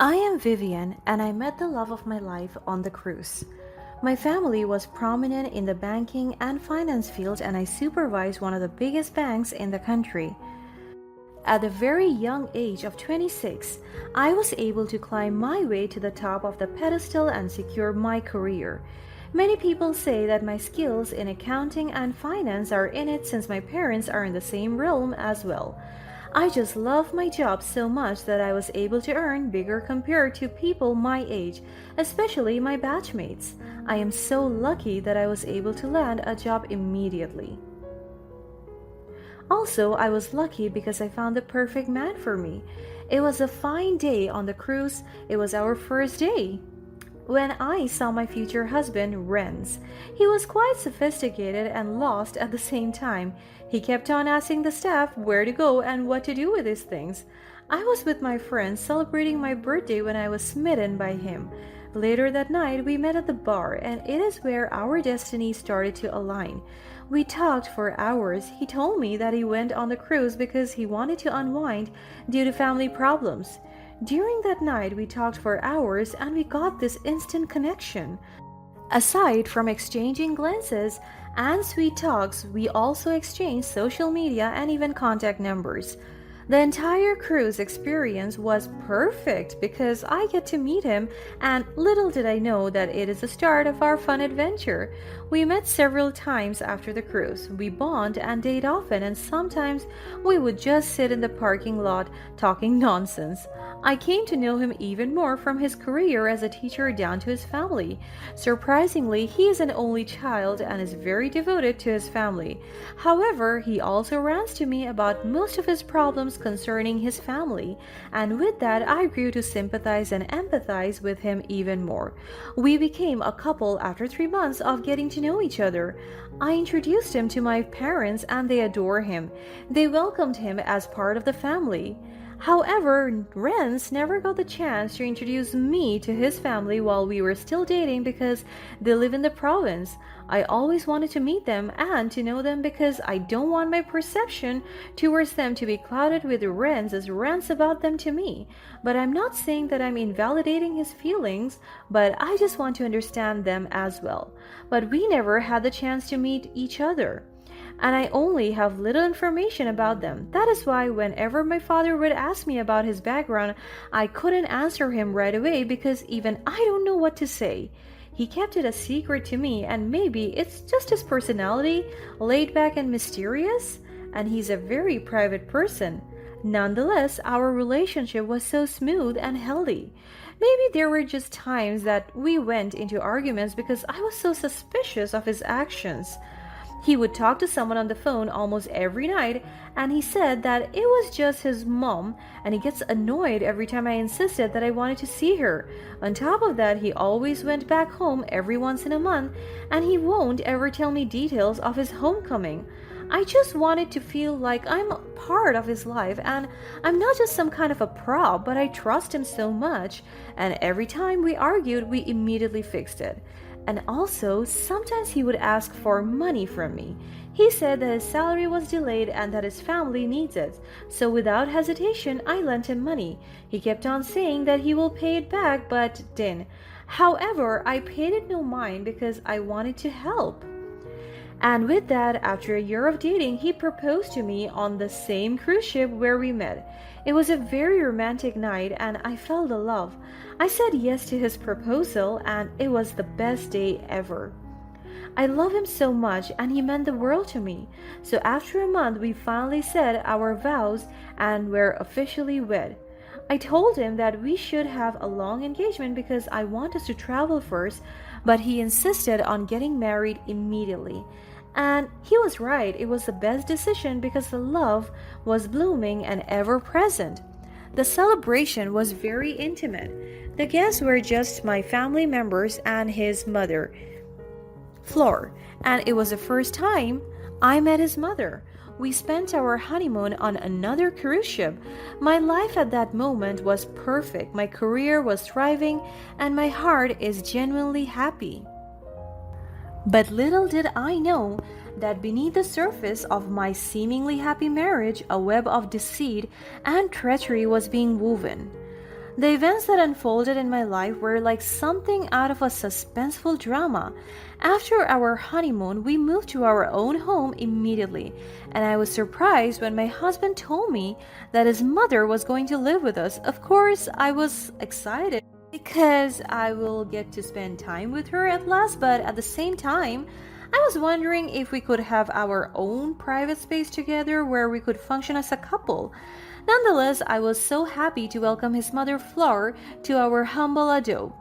I am Vivian, and I met the love of my life on the cruise. My family was prominent in the banking and finance field, and I supervised one of the biggest banks in the country. At the very young age of 26, I was able to climb my way to the top of the pedestal and secure my career. Many people say that my skills in accounting and finance are in it since my parents are in the same realm as well. I just love my job so much that I was able to earn bigger compared to people my age, especially my batchmates. I am so lucky that I was able to land a job immediately. Also, I was lucky because I found the perfect man for me. It was a fine day on the cruise. It was our first day when I saw my future husband, Renz. He was quite sophisticated and lost at the same time. He kept on asking the staff where to go and what to do with his things. I was with my friends celebrating my birthday when I was smitten by him. Later that night, we met at the bar, and it is where our destinies started to align. We talked for hours. He told me that he went on the cruise because he wanted to unwind due to family problems. During that night, we talked for hours and we got this instant connection. Aside from exchanging glances and sweet talks, we also exchanged social media and even contact numbers. The entire cruise experience was perfect because I get to meet him, and little did I know that it is the start of our fun adventure. We met several times after the cruise. We bond and date often, and sometimes we would just sit in the parking lot talking nonsense. I came to know him even more from his career as a teacher down to his family. Surprisingly, he is an only child and is very devoted to his family. However, he also rants to me about most of his problems concerning his family, and with that I grew to sympathize and empathize with him even more. We became a couple after 3 months of getting to know each other. I introduced him to my parents and they adore him. They welcomed him as part of the family. However, Renz never got the chance to introduce me to his family while we were still dating because they live in the province. I always wanted to meet them and to know them because I don't want my perception towards them to be clouded with Renz's rants about them to me. But I'm not saying that I'm invalidating his feelings, but I just want to understand them as well. But we never had the chance to meet each other, and I only have little information about them. That is why whenever my father would ask me about his background, I couldn't answer him right away because even I don't know what to say. He kept it a secret to me, and maybe it's just his personality, laid back and mysterious, and he's a very private person. Nonetheless, our relationship was so smooth and healthy. Maybe there were just times that we went into arguments because I was so suspicious of his actions. He would talk to someone on the phone almost every night, and he said that it was just his mom, and he gets annoyed every time I insisted that I wanted to see her. On top of that, he always went back home every once in a month, and he won't ever tell me details of his homecoming. I just wanted to feel like I'm a part of his life, and I'm not just some kind of a prop, but I trust him so much, and every time we argued, we immediately fixed it. And also, sometimes he would ask for money from me. He said that his salary was delayed and that his family needs it. So without hesitation, I lent him money. He kept on saying that he will pay it back, but didn't. However, I paid it no mind because I wanted to help. And with that, after a year of dating, he proposed to me on the same cruise ship where we met. It was a very romantic night and I felt the love. I said yes to his proposal and it was the best day ever. I love him so much and he meant the world to me. So after a month, we finally said our vows and were officially wed. I told him that we should have a long engagement because I want us to travel first, but he insisted on getting married immediately. And he was right. It was the best decision because the love was blooming and ever present. The celebration was very intimate. The guests were just my family members and his mother, Flor, and it was the first time I met his mother. We spent our honeymoon on another cruise ship. My life at that moment was perfect. My career was thriving, and my heart is genuinely happy. But little did I know that beneath the surface of my seemingly happy marriage, a web of deceit and treachery was being woven. The events that unfolded in my life were like something out of a suspenseful drama. After our honeymoon, we moved to our own home immediately, and I was surprised when my husband told me that his mother was going to live with us. Of course, I was excited because I will get to spend time with her at last, but at the same time, I was wondering if we could have our own private space together where we could function as a couple. Nonetheless, I was so happy to welcome his mother Fleur to our humble ado.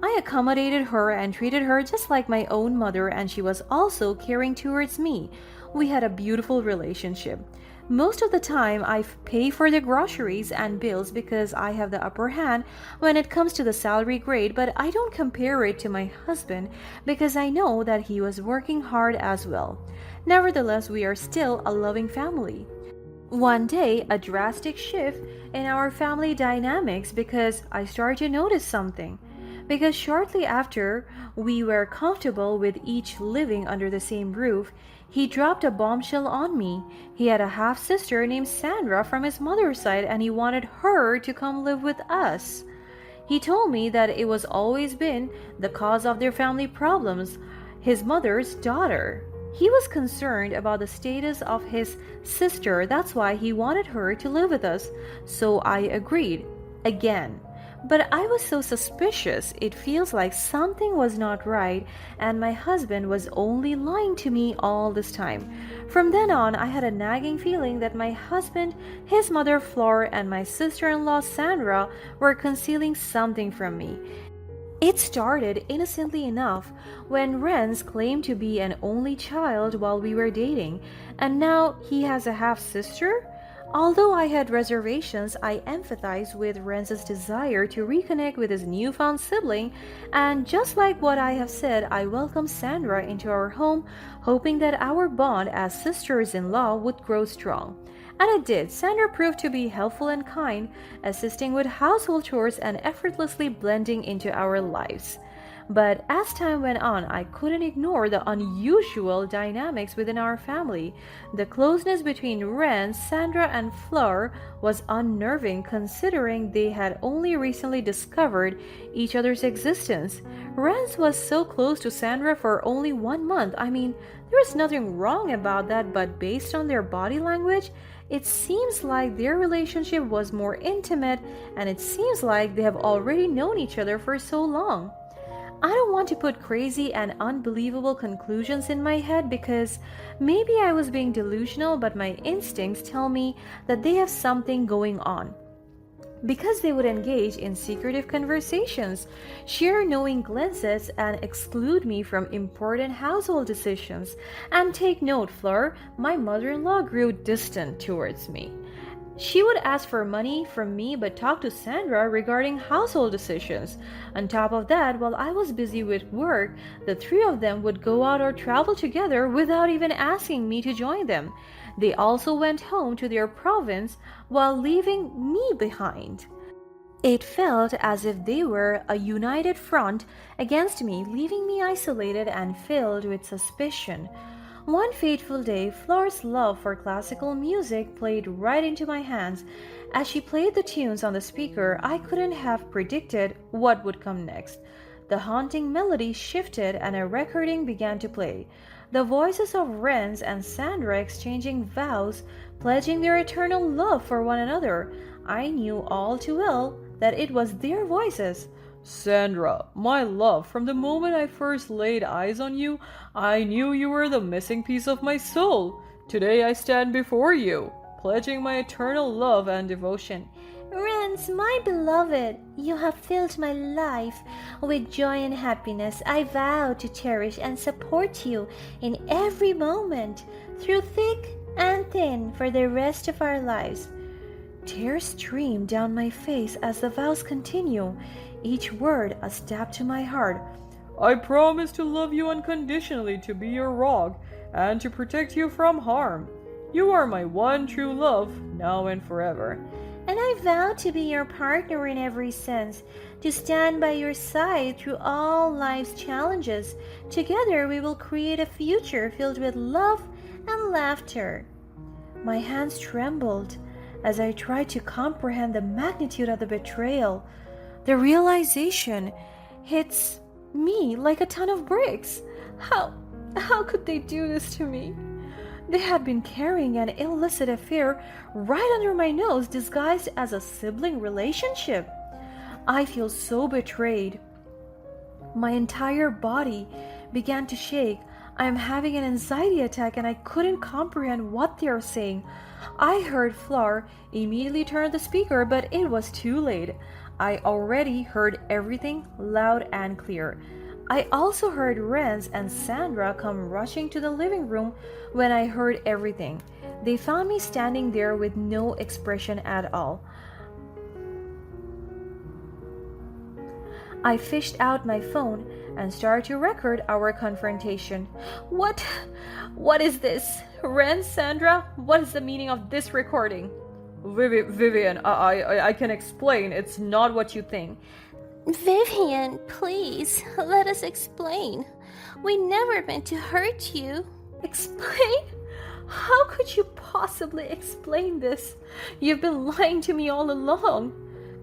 I accommodated her and treated her just like my own mother, and she was also caring towards me. We had a beautiful relationship. Most of the time, I pay for the groceries and bills because I have the upper hand when it comes to the salary grade, but I don't compare it to my husband because I know that he was working hard as well. Nevertheless, we are still a loving family. One day, a drastic shift in our family dynamics because I started to notice something. Because shortly after we were comfortable with each living under the same roof, he dropped a bombshell on me. He had a half sister named Sandra from his mother's side, and he wanted her to come live with us. He told me that it was always been the cause of their family problems, his mother's daughter. He was concerned about the status of his sister, that's why he wanted her to live with us. So I agreed. Again. But I was so suspicious, it feels like something was not right, and my husband was only lying to me all this time. From then on, I had a nagging feeling that my husband, his mother Flora, and my sister-in-law Sandra were concealing something from me. It started innocently enough when Renz claimed to be an only child while we were dating, and now he has a half sister? Although I had reservations, I empathized with Renz's desire to reconnect with his newfound sibling, and just like what I have said, I welcomed Sandra into our home, hoping that our bond as sisters-in-law would grow strong. And it did. Sandra proved to be helpful and kind, assisting with household chores and effortlessly blending into our lives. But as time went on, I couldn't ignore the unusual dynamics within our family. The closeness between Ren, Sandra, and Fleur was unnerving considering they had only recently discovered each other's existence. Ren was so close to Sandra for only 1 month. I mean, there is nothing wrong about that, but based on their body language, it seems like their relationship was more intimate, and it seems like they have already known each other for so long. I don't want to put crazy and unbelievable conclusions in my head because maybe I was being delusional, but my instincts tell me that they have something going on. Because they would engage in secretive conversations, share knowing glances, and exclude me from important household decisions. And take note, Fleur, my mother-in-law grew distant towards me. She would ask for money from me but talk to Sandra regarding household decisions. On top of that, while I was busy with work, the three of them would go out or travel together without even asking me to join them. They also went home to their province while leaving me behind. It felt as if they were a united front against me, leaving me isolated and filled with suspicion. One fateful day, Flora's love for classical music played right into my hands. As she played the tunes on the speaker, I couldn't have predicted what would come next. The haunting melody shifted and a recording began to play. The voices of Renz and Sandra exchanging vows, pledging their eternal love for one another. I knew all too well that it was their voices. Sandra, my love, from the moment I first laid eyes on you, I knew you were the missing piece of my soul. Today I stand before you, pledging my eternal love and devotion. Renz, my beloved, you have filled my life with joy and happiness. I vow to cherish and support you in every moment, through thick and thin, for the rest of our lives. Tears streamed down my face as the vows continue, each word a stab to my heart. I promise to love you unconditionally, to be your rock, and to protect you from harm. You are my one true love, now and forever. And I vow to be your partner in every sense, to stand by your side through all life's challenges. Together we will create a future filled with love and laughter. My hands trembled as I tried to comprehend the magnitude of the betrayal. The realization hits me like a ton of bricks. How could they do this to me? They had been carrying an illicit affair right under my nose, disguised as a sibling relationship. I feel so betrayed. My entire body began to shake. I am having an anxiety attack and I couldn't comprehend what they are saying. I heard Fleur immediately turn the speaker, but it was too late. I already heard everything loud and clear. I also heard Renz and Sandra come rushing to the living room when I heard everything. They found me standing there with no expression at all. I fished out my phone and started to record our confrontation. What is this? Renz, Sandra, what is the meaning of this recording? Vivian, I can explain. It's not what you think. Vivian, please, let us explain. We never meant to hurt you. Explain? How could you possibly explain this? You've been lying to me all along.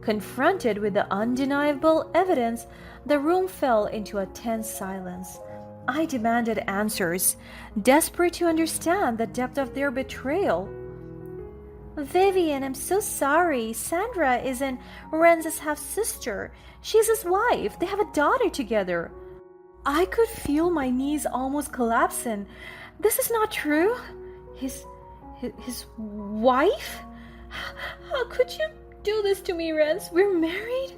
Confronted with the undeniable evidence, the room fell into a tense silence. I demanded answers, desperate to understand the depth of their betrayal. Vivian, I'm so sorry. Sandra isn't Renz's half-sister. She's his wife. They have a daughter together. I could feel my knees almost collapsing. This is not true. His wife? How could you do this to me, Renz? We're married.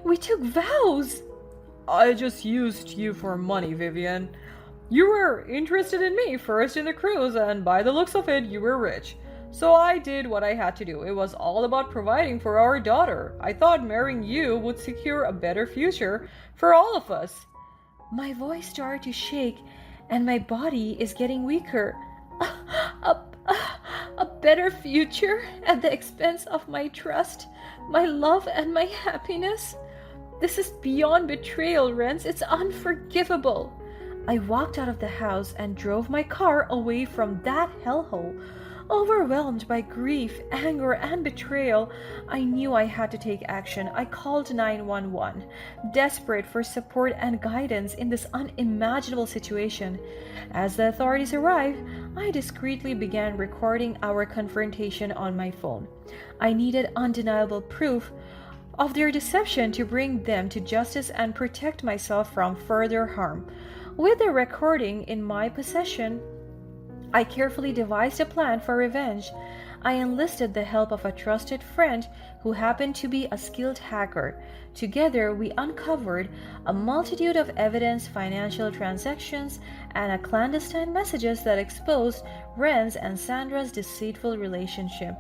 We took vows. I just used you for money, Vivian. You were interested in me first in the cruise, and by the looks of it, you were rich. So I did what I had to do. It was all about providing for our daughter. I thought marrying you would secure a better future for all of us. My voice started to shake, and my body is getting weaker. A better future at the expense of my trust, my love, and my happiness? This is beyond betrayal, Renz. It's unforgivable. I walked out of the house and drove my car away from that hellhole. Overwhelmed by grief, anger, and betrayal, I knew I had to take action. I called 911, desperate for support and guidance in this unimaginable situation. As the authorities arrived, I discreetly began recording our confrontation on my phone. I needed undeniable proof of their deception to bring them to justice and protect myself from further harm. With the recording in my possession, I carefully devised a plan for revenge. I enlisted the help of a trusted friend who happened to be a skilled hacker. Together, we uncovered a multitude of evidence, financial transactions, and clandestine messages that exposed Renz and Sandra's deceitful relationship.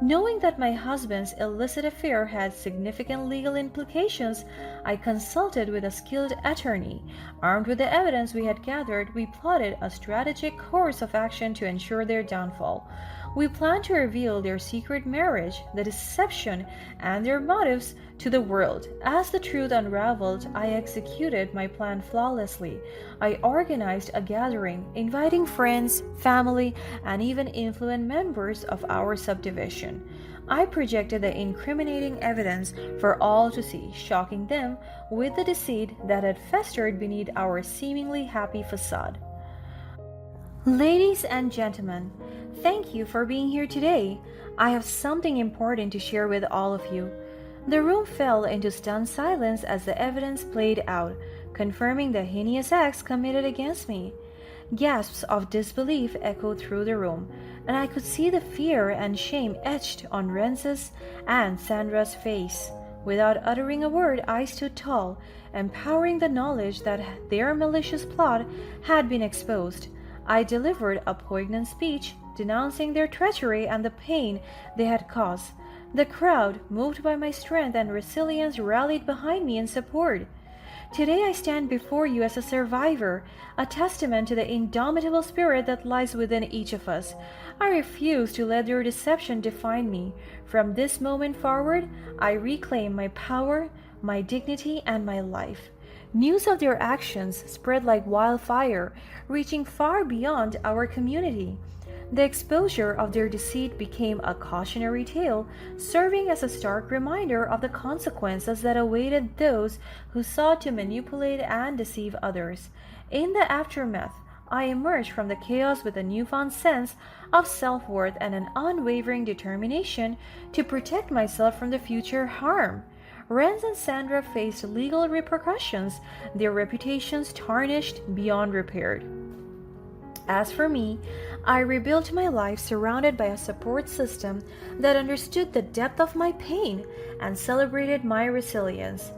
Knowing that my husband's illicit affair had significant legal implications, I consulted with a skilled attorney. Armed with the evidence we had gathered, we plotted a strategic course of action to ensure their downfall. We planned to reveal their secret marriage, the deception, and their motives to the world. As the truth unraveled, I executed my plan flawlessly. I organized a gathering, inviting friends, family, and even influential members of our subdivision. I projected the incriminating evidence for all to see, shocking them with the deceit that had festered beneath our seemingly happy facade. Ladies and gentlemen, thank you for being here today. I have something important to share with all of you. The room fell into stunned silence as the evidence played out, confirming the heinous acts committed against me. Gasps of disbelief echoed through the room, and I could see the fear and shame etched on Renz's and Sandra's face. Without uttering a word, I stood tall, empowering the knowledge that their malicious plot had been exposed. I delivered a poignant speech, denouncing their treachery and the pain they had caused. The crowd, moved by my strength and resilience, rallied behind me in support. Today I stand before you as a survivor, a testament to the indomitable spirit that lies within each of us. I refuse to let their deception define me. From this moment forward, I reclaim my power, my dignity, and my life. News of their actions spread like wildfire, reaching far beyond our community. The exposure of their deceit became a cautionary tale, serving as a stark reminder of the consequences that awaited those who sought to manipulate and deceive others. In the aftermath, I emerged from the chaos with a newfound sense of self worth and an unwavering determination to protect myself from the future harm. Renz and Sandra faced legal repercussions, their reputations tarnished beyond repair. As for me, I rebuilt my life surrounded by a support system that understood the depth of my pain and celebrated my resilience.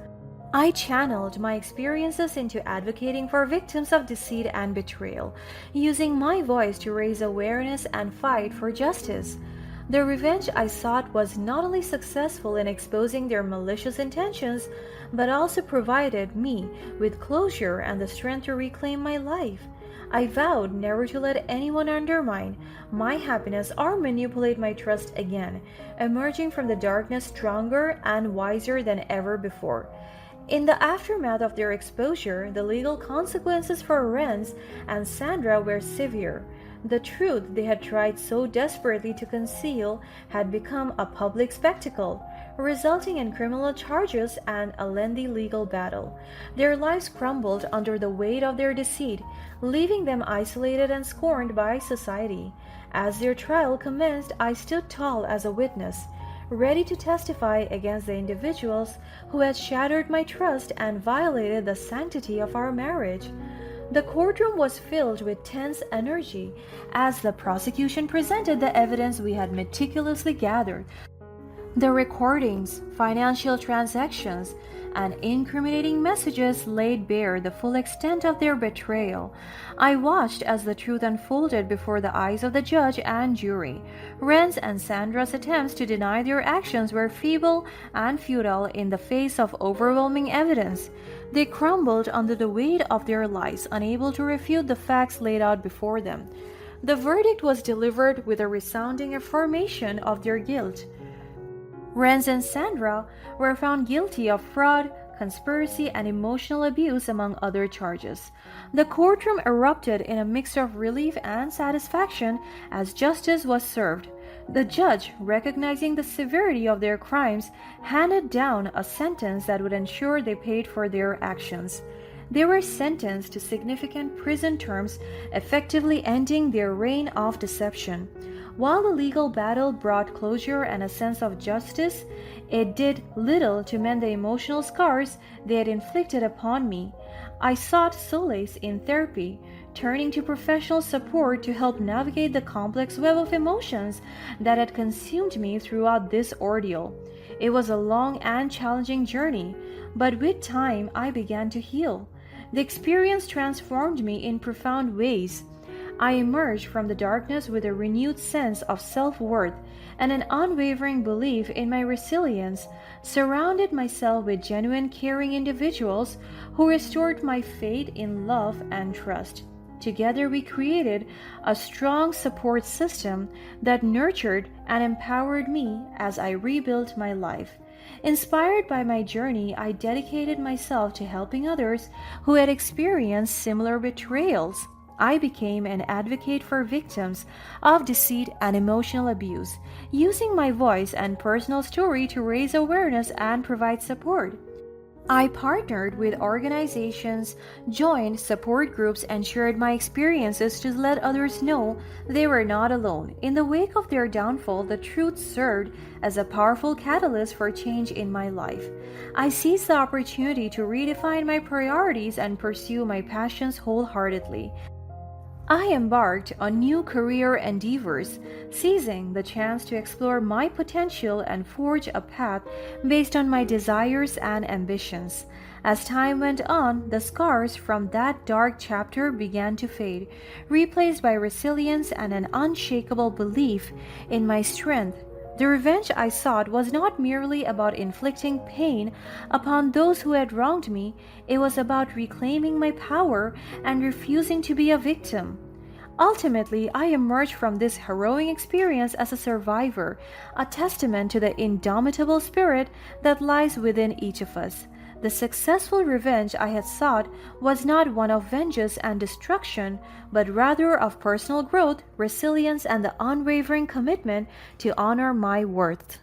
I channeled my experiences into advocating for victims of deceit and betrayal, using my voice to raise awareness and fight for justice. The revenge I sought was not only successful in exposing their malicious intentions, but also provided me with closure and the strength to reclaim my life. I vowed never to let anyone undermine my happiness or manipulate my trust again, emerging from the darkness stronger and wiser than ever before. In the aftermath of their exposure, the legal consequences for Renz and Sandra were severe. The truth they had tried so desperately to conceal had become a public spectacle, resulting in criminal charges and a lengthy legal battle. Their lives crumbled under the weight of their deceit, leaving them isolated and scorned by society. As their trial commenced, I stood tall as a witness, ready to testify against the individuals who had shattered my trust and violated the sanctity of our marriage. The courtroom was filled with tense energy as the prosecution presented the evidence we had meticulously gathered. The recordings, financial transactions, and incriminating messages laid bare the full extent of their betrayal. I watched as the truth unfolded before the eyes of the judge and jury. Renz and Sandra's attempts to deny their actions were feeble and futile in the face of overwhelming evidence. They crumbled under the weight of their lies, unable to refute the facts laid out before them. The verdict was delivered with a resounding affirmation of their guilt. Renz and Sandra were found guilty of fraud, conspiracy, and emotional abuse, among other charges. The courtroom erupted in a mix of relief and satisfaction as justice was served. The judge, recognizing the severity of their crimes, handed down a sentence that would ensure they paid for their actions. They were sentenced to significant prison terms, effectively ending their reign of deception. While the legal battle brought closure and a sense of justice, it did little to mend the emotional scars they had inflicted upon me. I sought solace in therapy, turning to professional support to help navigate the complex web of emotions that had consumed me throughout this ordeal. It was a long and challenging journey, but with time I began to heal. The experience transformed me in profound ways. I emerged from the darkness with a renewed sense of self-worth and an unwavering belief in my resilience, surrounded myself with genuine caring individuals who restored my faith in love and trust. Together we created a strong support system that nurtured and empowered me as I rebuilt my life. Inspired by my journey, I dedicated myself to helping others who had experienced similar betrayals. I became an advocate for victims of deceit and emotional abuse, using my voice and personal story to raise awareness and provide support. I partnered with organizations, joined support groups, and shared my experiences to let others know they were not alone. In the wake of their downfall, the truth served as a powerful catalyst for change in my life. I seized the opportunity to redefine my priorities and pursue my passions wholeheartedly. I embarked on new career endeavors, seizing the chance to explore my potential and forge a path based on my desires and ambitions. As time went on, the scars from that dark chapter began to fade, replaced by resilience and an unshakable belief in my strength. The revenge I sought was not merely about inflicting pain upon those who had wronged me, it was about reclaiming my power and refusing to be a victim. Ultimately, I emerged from this harrowing experience as a survivor, a testament to the indomitable spirit that lies within each of us. The successful revenge I had sought was not one of vengeance and destruction, but rather of personal growth, resilience, and the unwavering commitment to honor my worth.